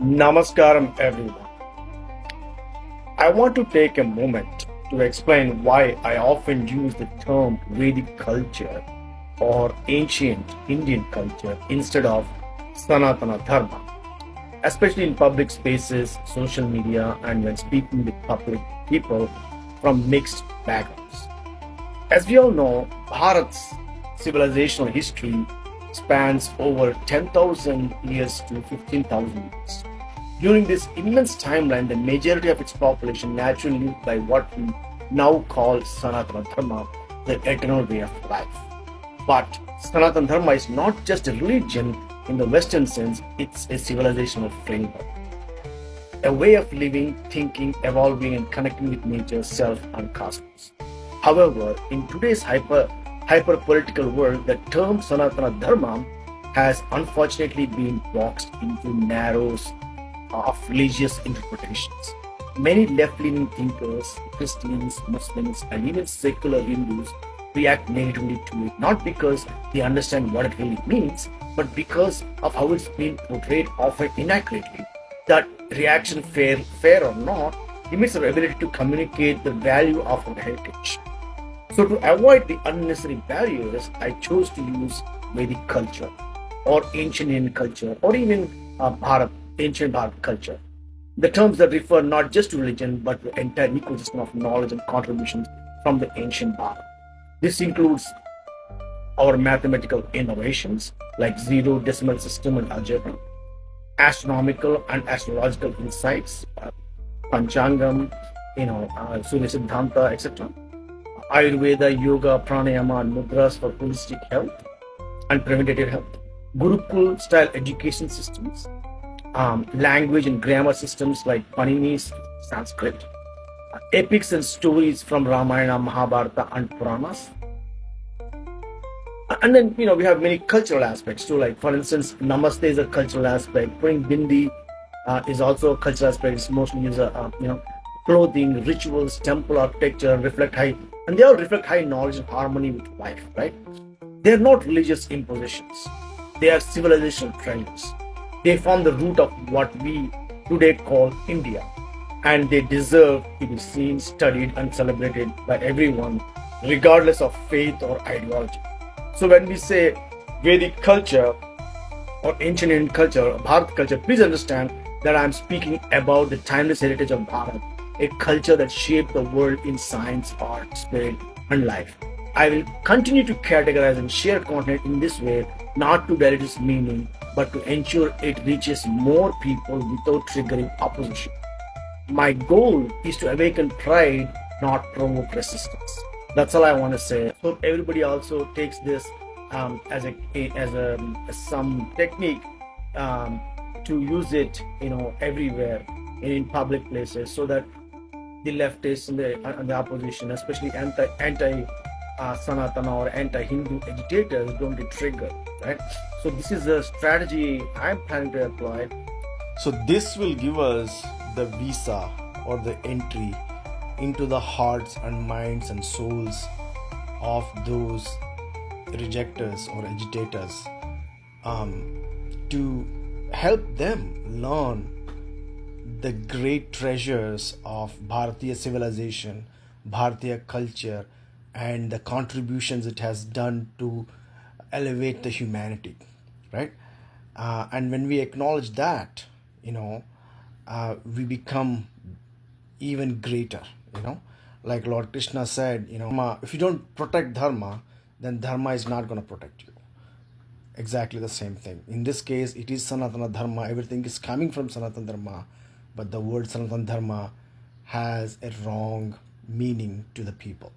Namaskaram, everyone. I want to take a moment to explain why I often use the term Vedic culture or ancient Indian culture instead of Sanatana Dharma, especially in public spaces, social media, and when speaking with public people from mixed backgrounds. As we all know, Bharat's civilizational history spans over 10,000 years to 15,000 years. During this immense timeline, the majority of its population naturally lived by what we now call Sanatana Dharma, the eternal way of life. But Sanatana Dharma is not just a religion in the Western sense, it's a civilizational framework, a way of living, thinking, evolving, and connecting with nature, self, and cosmos. However, in today's hyper political world, the term Sanatana Dharma has unfortunately been boxed into narrows of religious interpretations. Many left leaning thinkers, Christians, Muslims, and even secular Hindus react negatively to it, not because they understand what it really means, but because of how it's been portrayed often inaccurately. That reaction, fair or not, limits our ability to communicate the value of our heritage. So, to avoid the unnecessary barriers, I chose to use Vedic culture or ancient Indian culture or even ancient Bharat culture. The terms that refer not just to religion but to the entire ecosystem of knowledge and contributions from the ancient Bharat. This includes our mathematical innovations like zero decimal system and algebra, astronomical and astrological insights, Panchangam, Surya Siddhanta, etc. Ayurveda, yoga, pranayama, and mudras for holistic health and preventative health. Gurukul style education systems, language and grammar systems like Panini's Sanskrit, epics and stories from Ramayana, Mahabharata, and Puranas. And then, we have many cultural aspects too. Like, for instance, Namaste is a cultural aspect. Putting bindi is also a cultural aspect. It's mostly used, clothing, rituals, temple architecture reflect high, and they all reflect high knowledge and harmony with life, right? They're not religious impositions. They are civilizational treasures. They form the root of what we today call India, and they deserve to be seen, studied, and celebrated by everyone, regardless of faith or ideology. So when we say Vedic culture or ancient Indian culture, or Bharat culture, please understand that I'm speaking about the timeless heritage of Bharat, a culture that shaped the world in science, art, spirit, and life. I will continue to categorize and share content in this way, not to dilute its meaning, but to ensure it reaches more people without triggering opposition. My goal is to awaken pride, not provoke resistance. That's all I want to say. Hope everybody also takes this as some technique to use it, everywhere in public places, so that the leftists and the opposition, especially anti Sanatana or anti-Hindu agitators, don't get triggered, right? So this is a strategy I'm planning to apply. So this will give us the visa or the entry into the hearts and minds and souls of those rejectors or agitators, to help them learn the great treasures of Bharatiya civilization, Bharatiya culture, and the contributions it has done to elevate the humanity, right? And when we acknowledge that, we become even greater, like Lord Krishna said, if you don't protect dharma, then dharma is not going to protect you. Exactly the same thing. In this case, it is Sanatana Dharma. Everything is coming from Sanatana Dharma, but the word Sanatana Dharma has a wrong meaning to the people.